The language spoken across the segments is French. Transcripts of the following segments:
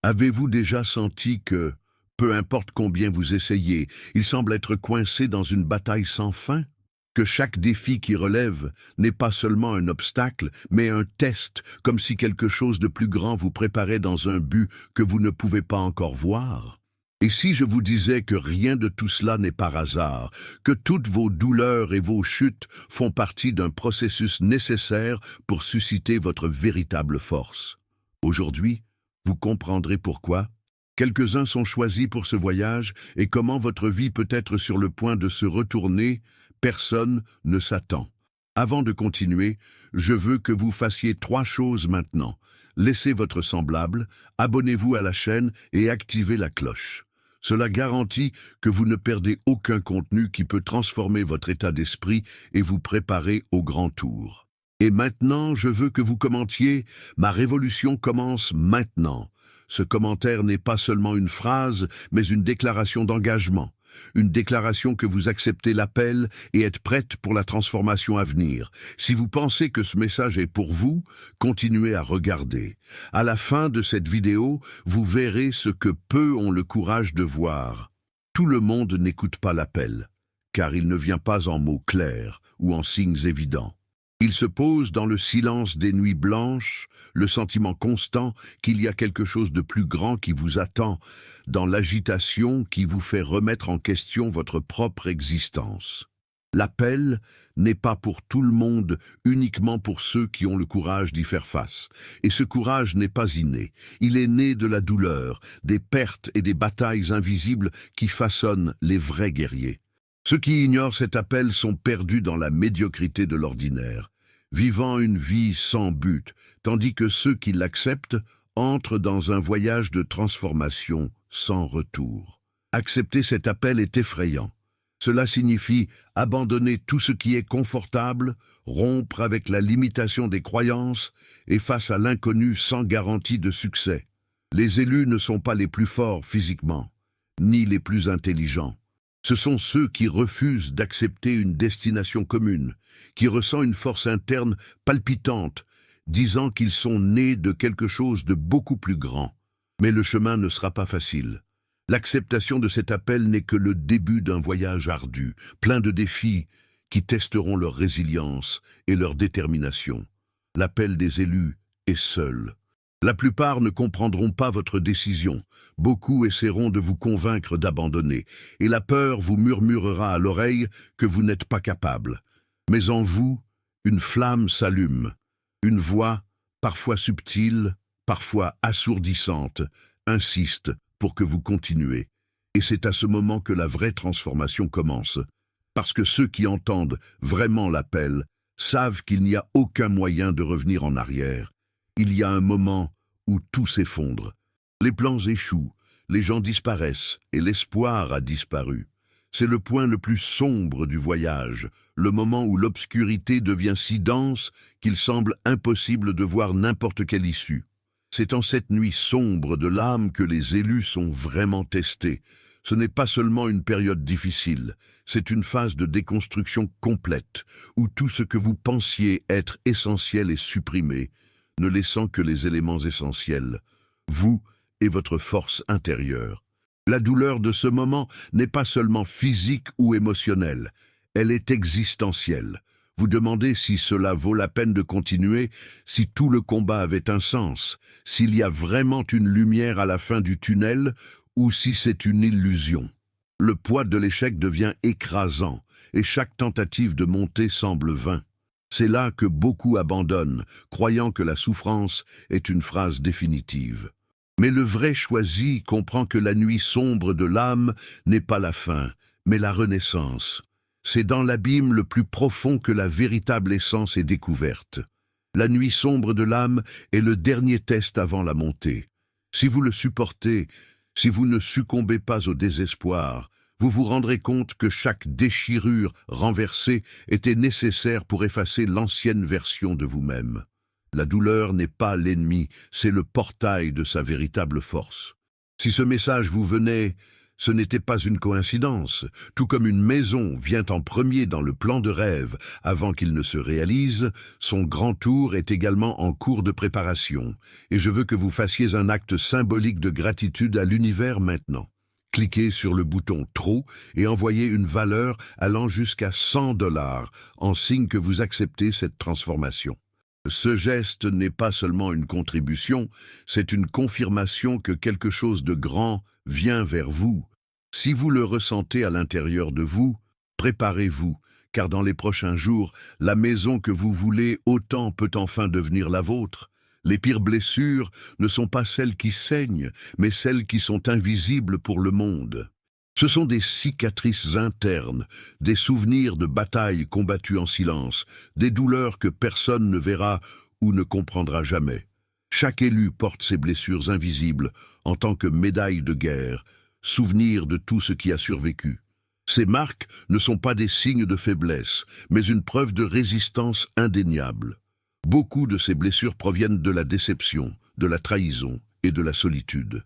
Avez-vous déjà senti que, peu importe combien vous essayez, il semble être coincé dans une bataille sans fin? Que chaque défi qui relève n'est pas seulement un obstacle, mais un test, comme si quelque chose de plus grand vous préparait dans un but que vous ne pouvez pas encore voir? Et si je vous disais que rien de tout cela n'est par hasard, que toutes vos douleurs et vos chutes font partie d'un processus nécessaire pour susciter votre véritable force? Aujourd'hui, vous comprendrez pourquoi. Quelques-uns sont choisis pour ce voyage et comment votre vie peut être sur le point de se retourner, personne ne s'attend. Avant de continuer, je veux que vous fassiez 3 choses maintenant. Laissez votre semblable, abonnez-vous à la chaîne et activez la cloche. Cela garantit que vous ne perdez aucun contenu qui peut transformer votre état d'esprit et vous préparer au grand tour. Et maintenant, je veux que vous commentiez « Ma révolution commence maintenant ». Ce commentaire n'est pas seulement une phrase, mais une déclaration d'engagement. Une déclaration que vous acceptez l'appel et êtes prête pour la transformation à venir. Si vous pensez que ce message est pour vous, continuez à regarder. À la fin de cette vidéo, vous verrez ce que peu ont le courage de voir. Tout le monde n'écoute pas l'appel, car il ne vient pas en mots clairs ou en signes évidents. Il se pose dans le silence des nuits blanches, le sentiment constant qu'il y a quelque chose de plus grand qui vous attend, dans l'agitation qui vous fait remettre en question votre propre existence. L'appel n'est pas pour tout le monde, uniquement pour ceux qui ont le courage d'y faire face. Et ce courage n'est pas inné. Il est né de la douleur, des pertes et des batailles invisibles qui façonnent les vrais guerriers. Ceux qui ignorent cet appel sont perdus dans la médiocrité de l'ordinaire, vivant une vie sans but, tandis que ceux qui l'acceptent entrent dans un voyage de transformation sans retour. Accepter cet appel est effrayant. Cela signifie abandonner tout ce qui est confortable, rompre avec la limitation des croyances et face à l'inconnu sans garantie de succès. Les élus ne sont pas les plus forts physiquement, ni les plus intelligents. Ce sont ceux qui refusent d'accepter une destination commune, qui ressentent une force interne palpitante, disant qu'ils sont nés de quelque chose de beaucoup plus grand. Mais le chemin ne sera pas facile. L'acceptation de cet appel n'est que le début d'un voyage ardu, plein de défis qui testeront leur résilience et leur détermination. L'appel des élus est seul. La plupart ne comprendront pas votre décision. Beaucoup essaieront de vous convaincre d'abandonner, et la peur vous murmurera à l'oreille que vous n'êtes pas capable. Mais en vous, une flamme s'allume. Une voix, parfois subtile, parfois assourdissante, insiste pour que vous continuez. Et c'est à ce moment que la vraie transformation commence. Parce que ceux qui entendent vraiment l'appel savent qu'il n'y a aucun moyen de revenir en arrière. Il y a un moment où tout s'effondre. Les plans échouent, les gens disparaissent et l'espoir a disparu. C'est le point le plus sombre du voyage, le moment où l'obscurité devient si dense qu'il semble impossible de voir n'importe quelle issue. C'est en cette nuit sombre de l'âme que les élus sont vraiment testés. Ce n'est pas seulement une période difficile, c'est une phase de déconstruction complète, où tout ce que vous pensiez être essentiel est supprimé, ne laissant que les éléments essentiels, vous et votre force intérieure. La douleur de ce moment n'est pas seulement physique ou émotionnelle, elle est existentielle. Vous demandez si cela vaut la peine de continuer, si tout le combat avait un sens, s'il y a vraiment une lumière à la fin du tunnel ou si c'est une illusion. Le poids de l'échec devient écrasant et chaque tentative de monter semble vain. C'est là que beaucoup abandonnent, croyant que la souffrance est une phrase définitive. Mais le vrai choisi comprend que la nuit sombre de l'âme n'est pas la fin, mais la renaissance. C'est dans l'abîme le plus profond que la véritable essence est découverte. La nuit sombre de l'âme est le dernier test avant la montée. Si vous le supportez, si vous ne succombez pas au désespoir, vous vous rendrez compte que chaque déchirure renversée était nécessaire pour effacer l'ancienne version de vous-même. La douleur n'est pas l'ennemi, c'est le portail de sa véritable force. Si ce message vous venait, Ce n'était pas une coïncidence, tout comme une maison vient en premier dans le plan de rêve avant qu'il ne se réalise, son grand tour est également en cours de préparation, et je veux que vous fassiez un acte symbolique de gratitude à l'univers maintenant. Cliquez sur le bouton Trop et envoyez une valeur allant jusqu'à 100 $ en signe que vous acceptez cette transformation. Ce geste n'est pas seulement une contribution, c'est une confirmation que quelque chose de grand vient vers vous. Si vous le ressentez à l'intérieur de vous, préparez-vous, car dans les prochains jours, la maison que vous voulez autant peut enfin devenir la vôtre. Les pires blessures ne sont pas celles qui saignent, mais celles qui sont invisibles pour le monde. Ce sont des cicatrices internes, des souvenirs de batailles combattues en silence, des douleurs que personne ne verra ou ne comprendra jamais. Chaque élu porte ses blessures invisibles en tant que médaille de guerre, souvenir de tout ce qui a survécu. Ces marques ne sont pas des signes de faiblesse, mais une preuve de résistance indéniable. Beaucoup de ces blessures proviennent de la déception, de la trahison et de la solitude.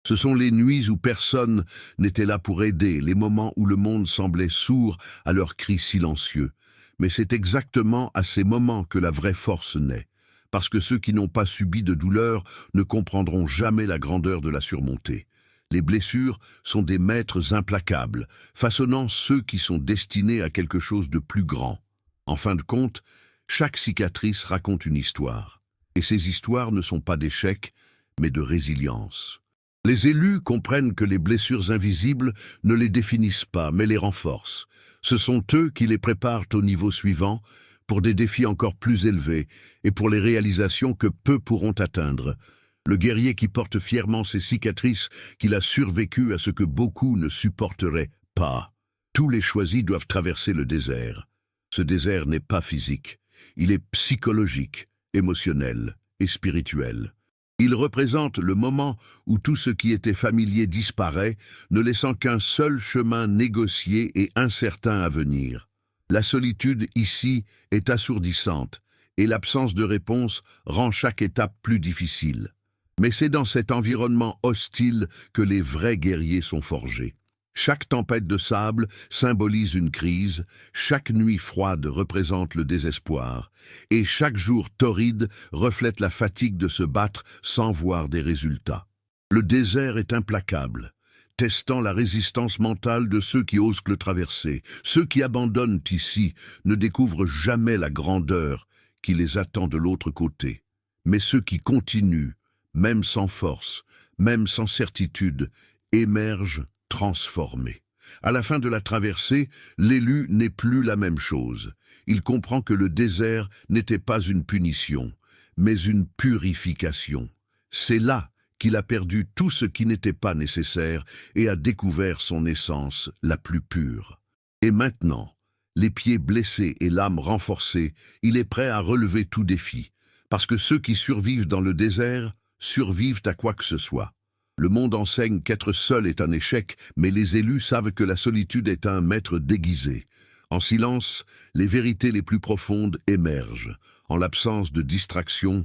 Ce sont les nuits où personne n'était là pour aider, les moments où le monde semblait sourd à leurs cris silencieux. Mais c'est exactement à ces moments que la vraie force naît, parce que ceux qui n'ont pas subi de douleur ne comprendront jamais la grandeur de la surmonter. Les blessures sont des maîtres implacables, façonnant ceux qui sont destinés à quelque chose de plus grand. En fin de compte, chaque cicatrice raconte une histoire, et ces histoires ne sont pas d'échecs, mais de résilience. Les élus comprennent que les blessures invisibles ne les définissent pas, mais les renforcent. Ce sont eux qui les préparent au niveau suivant, pour des défis encore plus élevés et pour les réalisations que peu pourront atteindre. Le guerrier qui porte fièrement ses cicatrices, qu'il a survécu à ce que beaucoup ne supporteraient pas. Tous les choisis doivent traverser le désert. Ce désert n'est pas physique, il est psychologique, émotionnel et spirituel. Il représente le moment où tout ce qui était familier disparaît, ne laissant qu'un seul chemin négocié et incertain à venir. La solitude ici est assourdissante, et l'absence de réponse rend chaque étape plus difficile. Mais c'est dans cet environnement hostile que les vrais guerriers sont forgés. Chaque tempête de sable symbolise une crise, chaque nuit froide représente le désespoir, et chaque jour torride reflète la fatigue de se battre sans voir des résultats. Le désert est implacable, testant la résistance mentale de ceux qui osent le traverser. Ceux qui abandonnent ici ne découvrent jamais la grandeur qui les attend de l'autre côté. Mais ceux qui continuent, même sans force, même sans certitude, émergent transformé. À la fin de la traversée, l'élu n'est plus la même chose. Il comprend que le désert n'était pas une punition, mais une purification. C'est là qu'il a perdu tout ce qui n'était pas nécessaire et a découvert son essence la plus pure. Et maintenant, les pieds blessés et l'âme renforcée, il est prêt à relever tout défi, parce que ceux qui survivent dans le désert survivent à quoi que ce soit. Le monde enseigne qu'être seul est un échec, mais les élus savent que la solitude est un maître déguisé. En silence, les vérités les plus profondes émergent. En l'absence de distraction,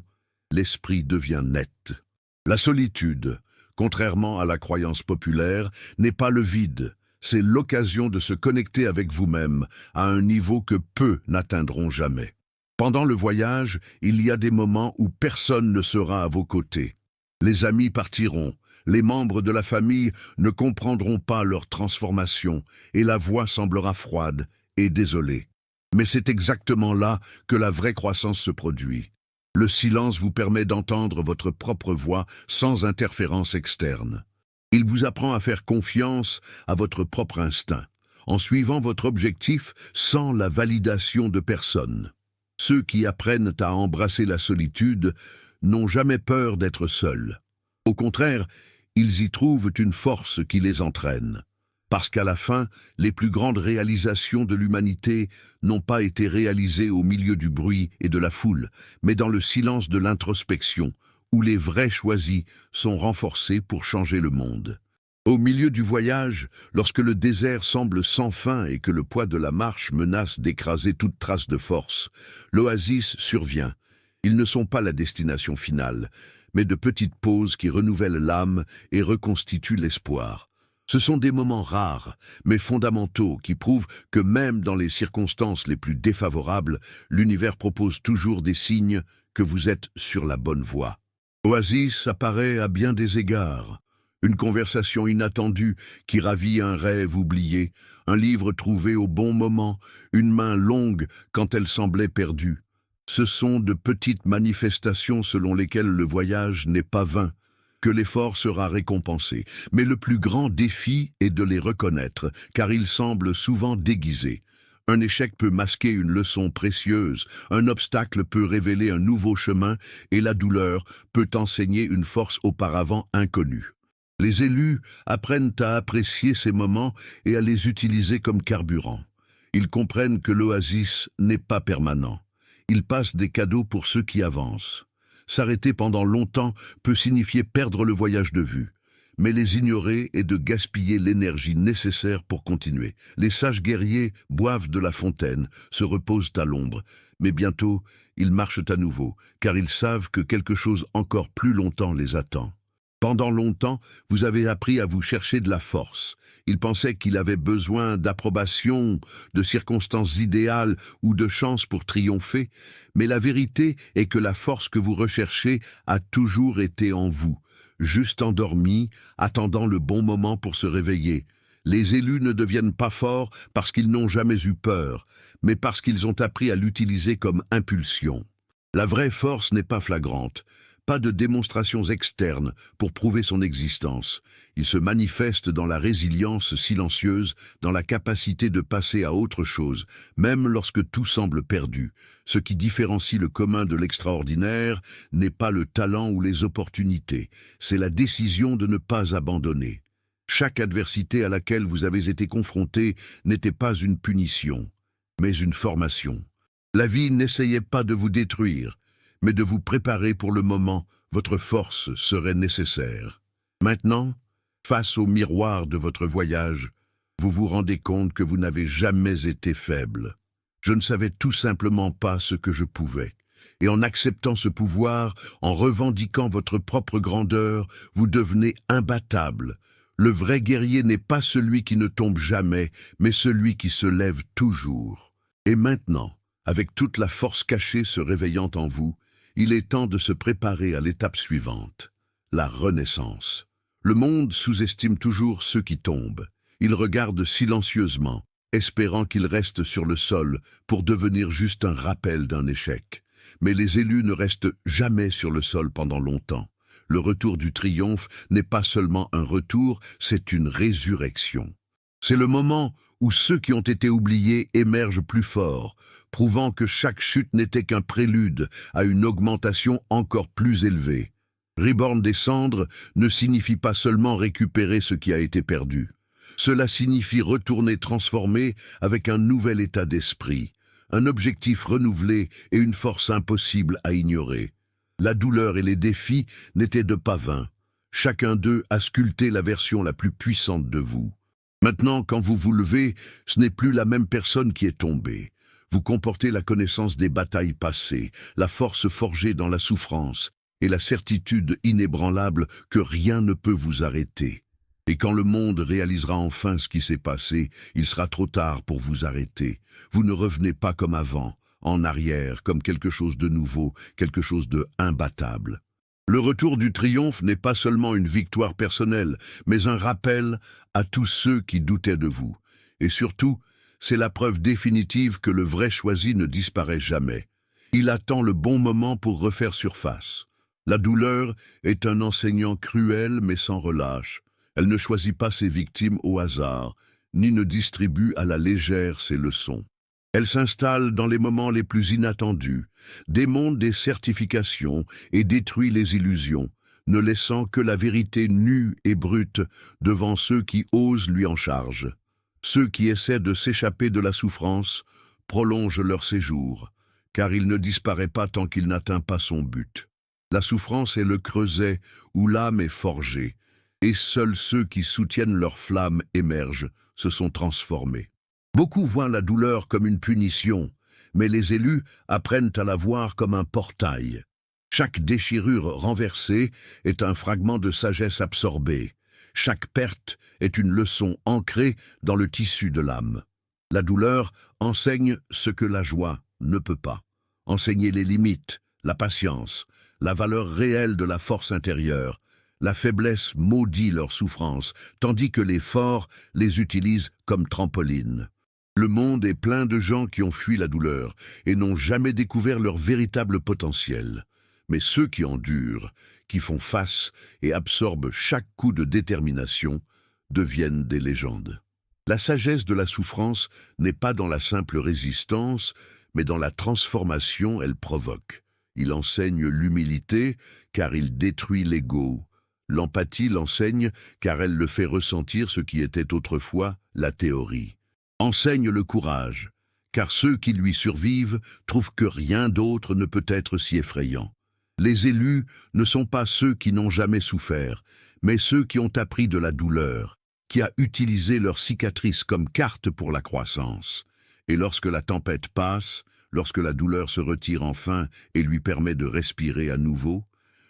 l'esprit devient net. La solitude, contrairement à la croyance populaire, n'est pas le vide. C'est l'occasion de se connecter avec vous-même à un niveau que peu n'atteindront jamais. Pendant le voyage, il y a des moments où personne ne sera à vos côtés. Les amis partiront. Les membres de la famille ne comprendront pas leur transformation et la voix semblera froide et désolée. Mais c'est exactement là que la vraie croissance se produit. Le silence vous permet d'entendre votre propre voix sans interférence externe. Il vous apprend à faire confiance à votre propre instinct, en suivant votre objectif sans la validation de personne. Ceux qui apprennent à embrasser la solitude n'ont jamais peur d'être seuls. Au contraire, ils y trouvent une force qui les entraîne. Parce qu'à la fin, les plus grandes réalisations de l'humanité n'ont pas été réalisées au milieu du bruit et de la foule, mais dans le silence de l'introspection, où les vrais choisis sont renforcés pour changer le monde. Au milieu du voyage, lorsque le désert semble sans fin et que le poids de la marche menace d'écraser toute trace de force, l'oasis survient. Ils ne sont pas la destination finale, mais de petites pauses qui renouvellent l'âme et reconstituent l'espoir. Ce sont des moments rares, mais fondamentaux, qui prouvent que même dans les circonstances les plus défavorables, l'univers propose toujours des signes que vous êtes sur la bonne voie. Oasis apparaît à bien des égards. Une conversation inattendue qui ravit un rêve oublié, un livre trouvé au bon moment, une main longue quand elle semblait perdue. Ce sont de petites manifestations selon lesquelles le voyage n'est pas vain, que l'effort sera récompensé. Mais le plus grand défi est de les reconnaître, car ils semblent souvent déguisés. Un échec peut masquer une leçon précieuse, un obstacle peut révéler un nouveau chemin, et la douleur peut enseigner une force auparavant inconnue. Les élus apprennent à apprécier ces moments et à les utiliser comme carburant. Ils comprennent que l'oasis n'est pas permanent. Ils passent des cadeaux pour ceux qui avancent. S'arrêter pendant longtemps peut signifier perdre le voyage de vue. Mais les ignorer est de gaspiller l'énergie nécessaire pour continuer. Les sages guerriers boivent de la fontaine, se reposent à l'ombre, mais bientôt ils marchent à nouveau, car ils savent que quelque chose encore plus longtemps les attend. Pendant longtemps, vous avez appris à vous chercher de la force. Il pensait qu'il avait besoin d'approbation, de circonstances idéales ou de chance pour triompher, mais la vérité est que la force que vous recherchez a toujours été en vous, juste endormi, attendant le bon moment pour se réveiller. Les élus ne deviennent pas forts parce qu'ils n'ont jamais eu peur, mais parce qu'ils ont appris à l'utiliser comme impulsion. La vraie force n'est pas flagrante. Pas de démonstrations externes pour prouver son existence. Il se manifeste dans la résilience silencieuse, dans la capacité de passer à autre chose, même lorsque tout semble perdu. Ce qui différencie le commun de l'extraordinaire n'est pas le talent ou les opportunités, c'est la décision de ne pas abandonner. Chaque adversité à laquelle vous avez été confronté n'était pas une punition, mais une formation. La vie n'essayait pas de vous détruire, mais de vous préparer pour le moment, votre force serait nécessaire. Maintenant, face au miroir de votre voyage, vous vous rendez compte que vous n'avez jamais été faible. Je ne savais tout simplement pas ce que je pouvais. Et en acceptant ce pouvoir, en revendiquant votre propre grandeur, vous devenez imbattable. Le vrai guerrier n'est pas celui qui ne tombe jamais, mais celui qui se lève toujours. Et maintenant, avec toute la force cachée se réveillant en vous, il est temps de se préparer à l'étape suivante, la renaissance. Le monde sous-estime toujours ceux qui tombent. Il regarde silencieusement, espérant qu'ils restent sur le sol pour devenir juste un rappel d'un échec. Mais les élus ne restent jamais sur le sol pendant longtemps. Le retour du triomphe n'est pas seulement un retour, c'est une résurrection. C'est le moment où ceux qui ont été oubliés émergent plus forts, prouvant que chaque chute n'était qu'un prélude à une augmentation encore plus élevée. Reborn des cendres ne signifie pas seulement récupérer ce qui a été perdu. Cela signifie retourner transformé avec un nouvel état d'esprit, un objectif renouvelé et une force impossible à ignorer. La douleur et les défis n'étaient de pas vains. Chacun d'eux a sculpté la version la plus puissante de vous. Maintenant, quand vous vous levez, ce n'est plus la même personne qui est tombée. Vous comportez la connaissance des batailles passées, la force forgée dans la souffrance et la certitude inébranlable que rien ne peut vous arrêter. Et quand le monde réalisera enfin ce qui s'est passé, il sera trop tard pour vous arrêter. Vous ne revenez pas comme avant, en arrière, comme quelque chose de nouveau, quelque chose de imbattable. Le retour du triomphe n'est pas seulement une victoire personnelle, mais un rappel à tous ceux qui doutaient de vous. Et surtout, c'est la preuve définitive que le vrai choisi ne disparaît jamais. Il attend le bon moment pour refaire surface. La douleur est un enseignant cruel mais sans relâche. Elle ne choisit pas ses victimes au hasard, ni ne distribue à la légère ses leçons. Elle s'installe dans les moments les plus inattendus, démonte des certifications et détruit les illusions, ne laissant que la vérité nue et brute devant ceux qui osent lui en charge. Ceux qui essaient de s'échapper de la souffrance prolongent leur séjour, car il ne disparaît pas tant qu'il n'atteint pas son but. La souffrance est le creuset où l'âme est forgée, et seuls ceux qui soutiennent leur flamme émergent, se sont transformés. Beaucoup voient la douleur comme une punition, mais les élus apprennent à la voir comme un portail. Chaque déchirure renversée est un fragment de sagesse absorbée. Chaque perte est une leçon ancrée dans le tissu de l'âme. La douleur enseigne ce que la joie ne peut pas. Enseigner les limites, la patience, la valeur réelle de la force intérieure. La faiblesse maudit leur souffrance, tandis que les forts les utilisent comme trampoline. Le monde est plein de gens qui ont fui la douleur et n'ont jamais découvert leur véritable potentiel. Mais ceux qui endurent, qui font face et absorbent chaque coup de détermination, deviennent des légendes. La sagesse de la souffrance n'est pas dans la simple résistance, mais dans la transformation elle provoque. Il enseigne l'humilité, car il détruit l'ego. L'empathie l'enseigne, car elle le fait ressentir ce qui était autrefois la théorie. Enseigne le courage, car ceux qui lui survivent trouvent que rien d'autre ne peut être si effrayant. Les élus ne sont pas ceux qui n'ont jamais souffert, mais ceux qui ont appris de la douleur, qui a utilisé leurs cicatrices comme carte pour la croissance. Et lorsque la tempête passe, lorsque la douleur se retire enfin et lui permet de respirer à nouveau,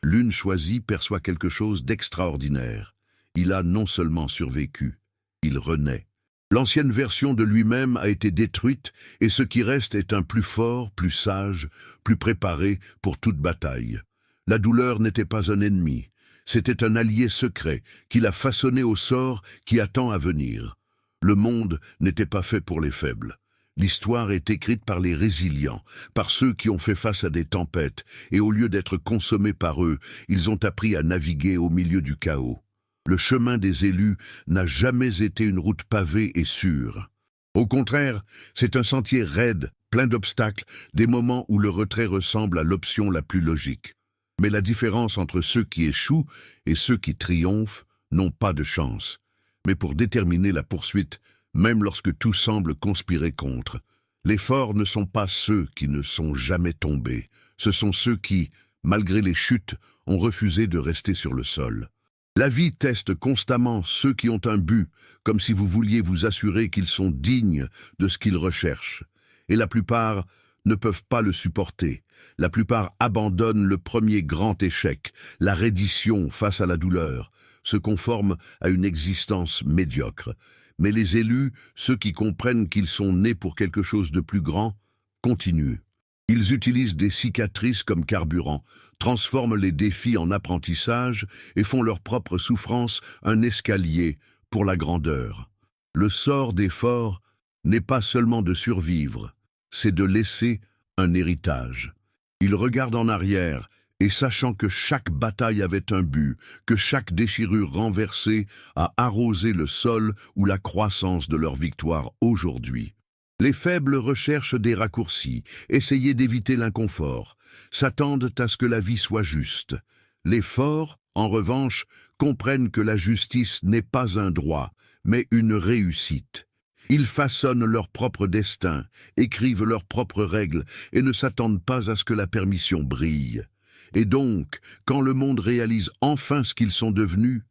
l'une choisie perçoit quelque chose d'extraordinaire. Il a non seulement survécu, il renaît. L'ancienne version de lui-même a été détruite et ce qui reste est un plus fort, plus sage, plus préparé pour toute bataille. La douleur n'était pas un ennemi, c'était un allié secret qui l'a façonné au sort qui attend à venir. Le monde n'était pas fait pour les faibles. L'histoire est écrite par les résilients, par ceux qui ont fait face à des tempêtes, et au lieu d'être consommés par eux, ils ont appris à naviguer au milieu du chaos. Le chemin des élus n'a jamais été une route pavée et sûre. Au contraire, c'est un sentier raide, plein d'obstacles, des moments où le retrait ressemble à l'option la plus logique. Mais la différence entre ceux qui échouent et ceux qui triomphent n'ont pas de chance. Mais pour déterminer la poursuite, même lorsque tout semble conspirer contre, les forts ne sont pas ceux qui ne sont jamais tombés. Ce sont ceux qui, malgré les chutes, ont refusé de rester sur le sol. La vie teste constamment ceux qui ont un but, comme si vous vouliez vous assurer qu'ils sont dignes de ce qu'ils recherchent. Et la plupart ne peuvent pas le supporter. La plupart abandonnent le premier grand échec, la reddition face à la douleur, se conforment à une existence médiocre. Mais les élus, ceux qui comprennent qu'ils sont nés pour quelque chose de plus grand, continuent. Ils utilisent des cicatrices comme carburant, transforment les défis en apprentissage et font leur propre souffrance un escalier pour la grandeur. Le sort des forts n'est pas seulement de survivre, c'est de laisser un héritage. Ils regardent en arrière et sachant que chaque bataille avait un but, que chaque déchirure renversée a arrosé le sol ou la croissance de leur victoire aujourd'hui. Les faibles recherchent des raccourcis, essayent d'éviter l'inconfort, s'attendent à ce que la vie soit juste. Les forts, en revanche, comprennent que la justice n'est pas un droit, mais une réussite. Ils façonnent leur propre destin, écrivent leurs propres règles et ne s'attendent pas à ce que la permission brille. Et donc, quand le monde réalise enfin ce qu'ils sont devenus,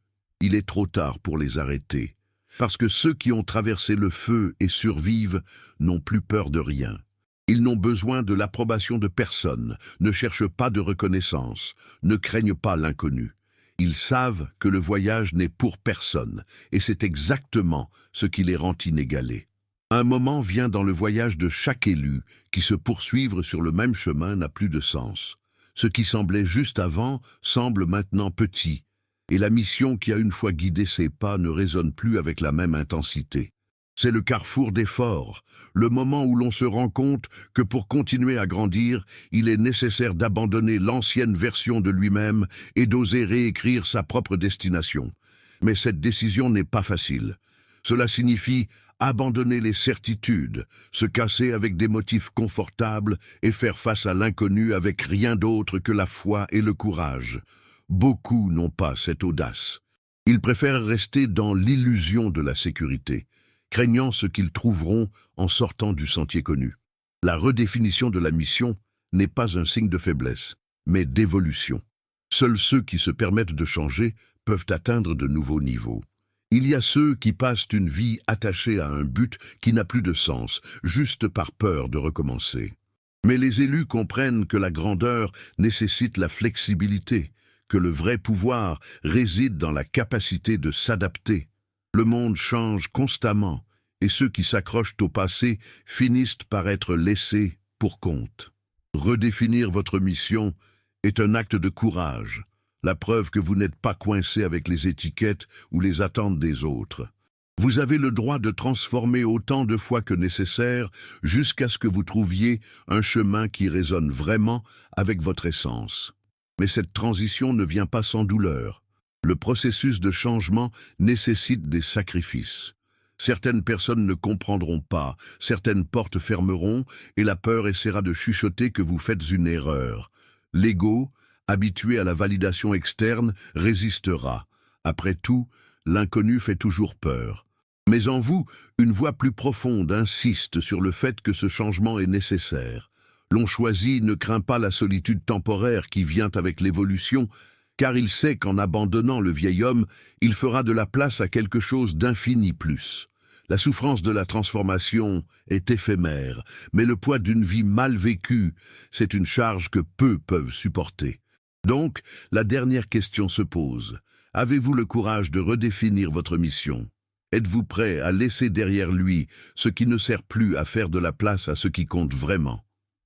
il est trop tard pour les arrêter. Parce que ceux qui ont traversé le feu et survivent n'ont plus peur de rien. Ils n'ont besoin de l'approbation de personne, ne cherchent pas de reconnaissance, ne craignent pas l'inconnu. Ils savent que le voyage n'est pour personne, et c'est exactement ce qui les rend inégalés. Un moment vient dans le voyage de chaque élu qui se poursuivre sur le même chemin n'a plus de sens. Ce qui semblait juste avant semble maintenant petit, et la mission qui a une fois guidé ses pas ne résonne plus avec la même intensité. C'est le carrefour des forts, le moment où l'on se rend compte que pour continuer à grandir, il est nécessaire d'abandonner l'ancienne version de lui-même et d'oser réécrire sa propre destination. Mais cette décision n'est pas facile. Cela signifie abandonner les certitudes, se casser avec des motifs confortables et faire face à l'inconnu avec rien d'autre que la foi et le courage. Beaucoup n'ont pas cette audace. Ils préfèrent rester dans l'illusion de la sécurité, craignant ce qu'ils trouveront en sortant du sentier connu. La redéfinition de la mission n'est pas un signe de faiblesse, mais d'évolution. Seuls ceux qui se permettent de changer peuvent atteindre de nouveaux niveaux. Il y a ceux qui passent une vie attachée à un but qui n'a plus de sens, juste par peur de recommencer. Mais les élus comprennent que la grandeur nécessite la flexibilité, que le vrai pouvoir réside dans la capacité de s'adapter. Le monde change constamment, et ceux qui s'accrochent au passé finissent par être laissés pour compte. Redéfinir votre mission est un acte de courage, la preuve que vous n'êtes pas coincé avec les étiquettes ou les attentes des autres. Vous avez le droit de transformer autant de fois que nécessaire jusqu'à ce que vous trouviez un chemin qui résonne vraiment avec votre essence. Mais cette transition ne vient pas sans douleur. Le processus de changement nécessite des sacrifices. Certaines personnes ne comprendront pas, certaines portes fermeront et la peur essaiera de chuchoter que vous faites une erreur. L'ego, habitué à la validation externe, résistera. Après tout, l'inconnu fait toujours peur. Mais en vous, une voix plus profonde insiste sur le fait que ce changement est nécessaire. L'on choisit ne craint pas la solitude temporaire qui vient avec l'évolution, car il sait qu'en abandonnant le vieil homme, il fera de la place à quelque chose d'infini plus. La souffrance de la transformation est éphémère, mais le poids d'une vie mal vécue, c'est une charge que peu peuvent supporter. Donc, la dernière question se pose. Avez-vous le courage de redéfinir votre mission ? Êtes-vous prêt à laisser derrière lui ce qui ne sert plus à faire de la place à ce qui compte vraiment?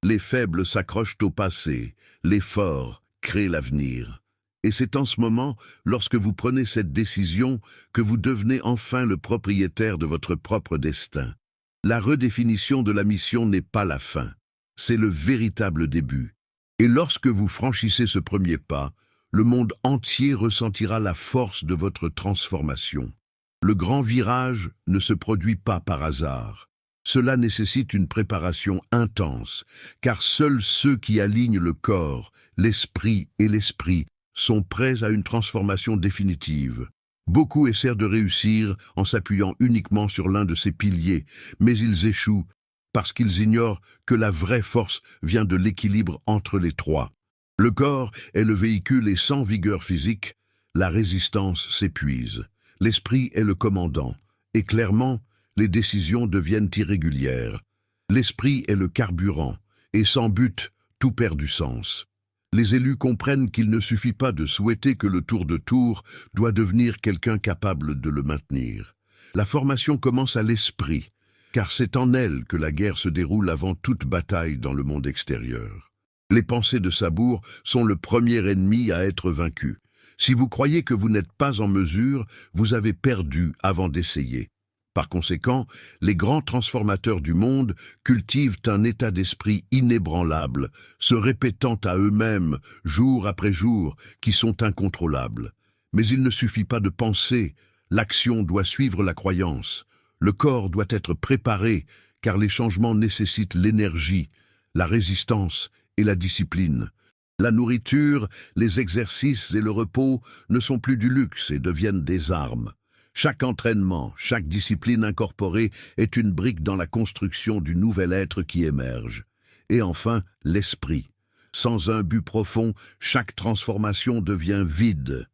Les faibles s'accrochent au passé, les forts créent l'avenir. Et c'est en ce moment, lorsque vous prenez cette décision, que vous devenez enfin le propriétaire de votre propre destin. La redéfinition de la mission n'est pas la fin, c'est le véritable début. Et lorsque vous franchissez ce premier pas, le monde entier ressentira la force de votre transformation. Le grand virage ne se produit pas par hasard. Cela nécessite une préparation intense, car seuls ceux qui alignent le corps, l'esprit et l'esprit sont prêts à une transformation définitive. Beaucoup essaient de réussir en s'appuyant uniquement sur l'un de ces piliers, mais ils échouent parce qu'ils ignorent que la vraie force vient de l'équilibre entre les trois. Le corps est le véhicule et sans vigueur physique, la résistance s'épuise. L'esprit est le commandant, et clairement, les décisions deviennent irrégulières. L'esprit est le carburant, et sans but, tout perd du sens. Les élus comprennent qu'il ne suffit pas de souhaiter que le tour de tour doit devenir quelqu'un capable de le maintenir. La formation commence à l'esprit, car c'est en elle que la guerre se déroule avant toute bataille dans le monde extérieur. Les pensées de Sabour sont le premier ennemi à être vaincu. Si vous croyez que vous n'êtes pas en mesure, vous avez perdu avant d'essayer. Par conséquent, les grands transformateurs du monde cultivent un état d'esprit inébranlable, se répétant à eux-mêmes, jour après jour, qui sont incontrôlables. Mais il ne suffit pas de penser, l'action doit suivre la croyance. Le corps doit être préparé, car les changements nécessitent l'énergie, la résistance et la discipline. La nourriture, les exercices et le repos ne sont plus du luxe et deviennent des armes. Chaque entraînement, chaque discipline incorporée est une brique dans la construction du nouvel être qui émerge. Et enfin, l'esprit. Sans un but profond, chaque transformation devient vide.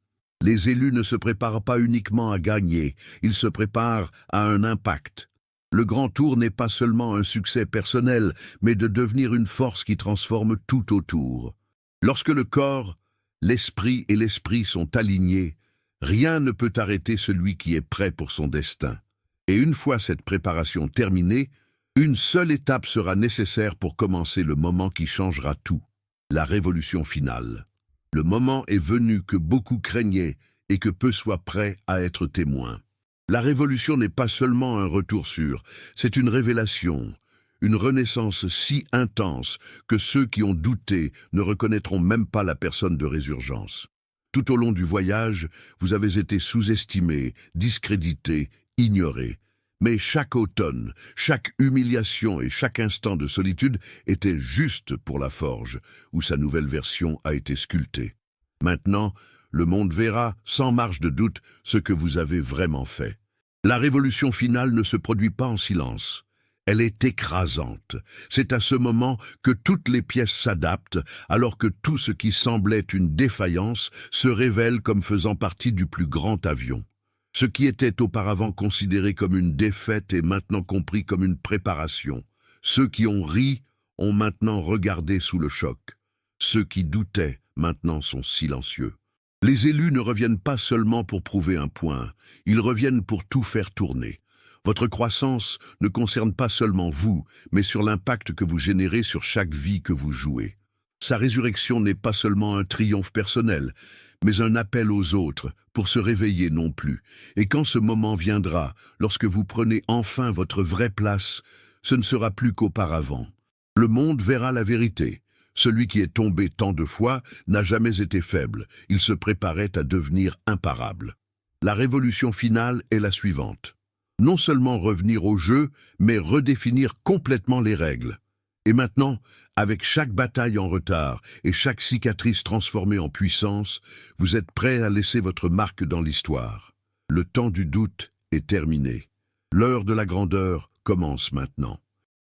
Les élus ne se préparent pas uniquement à gagner, ils se préparent à un impact. Le grand tour n'est pas seulement un succès personnel, mais de devenir une force qui transforme tout autour. Lorsque le corps, l'esprit et l'esprit sont alignés, rien ne peut arrêter celui qui est prêt pour son destin. Et une fois cette préparation terminée, une seule étape sera nécessaire pour commencer le moment qui changera tout, la révolution finale. Le moment est venu que beaucoup craignaient et que peu soient prêts à être témoins. La révolution n'est pas seulement un retour sûr, c'est une révélation, une renaissance si intense que ceux qui ont douté ne reconnaîtront même pas la personne de résurgence. Tout au long du voyage, vous avez été sous-estimé, discrédité, ignoré. Mais chaque automne, chaque humiliation et chaque instant de solitude était juste pour la forge, où sa nouvelle version a été sculptée. Maintenant, le monde verra, sans marge de doute, ce que vous avez vraiment fait. La révolution finale ne se produit pas en silence. Elle est écrasante. C'est à ce moment que toutes les pièces s'adaptent, alors que tout ce qui semblait une défaillance se révèle comme faisant partie du plus grand avion. Ce qui était auparavant considéré comme une défaite est maintenant compris comme une préparation. Ceux qui ont ri ont maintenant regardé sous le choc. Ceux qui doutaient maintenant sont silencieux. Les élus ne reviennent pas seulement pour prouver un point, ils reviennent pour tout faire tourner. Votre croissance ne concerne pas seulement vous, mais sur l'impact que vous générez sur chaque vie que vous jouez. Sa résurrection n'est pas seulement un triomphe personnel, mais un appel aux autres pour se réveiller non plus. Et quand ce moment viendra, lorsque vous prenez enfin votre vraie place, ce ne sera plus qu'auparavant. Le monde verra la vérité. Celui qui est tombé tant de fois n'a jamais été faible, il se préparait à devenir imparable. La révolution finale est la suivante. Non seulement revenir au jeu, mais redéfinir complètement les règles. Et maintenant, avec chaque bataille en retard et chaque cicatrice transformée en puissance, vous êtes prêt à laisser votre marque dans l'histoire. Le temps du doute est terminé. L'heure de la grandeur commence maintenant.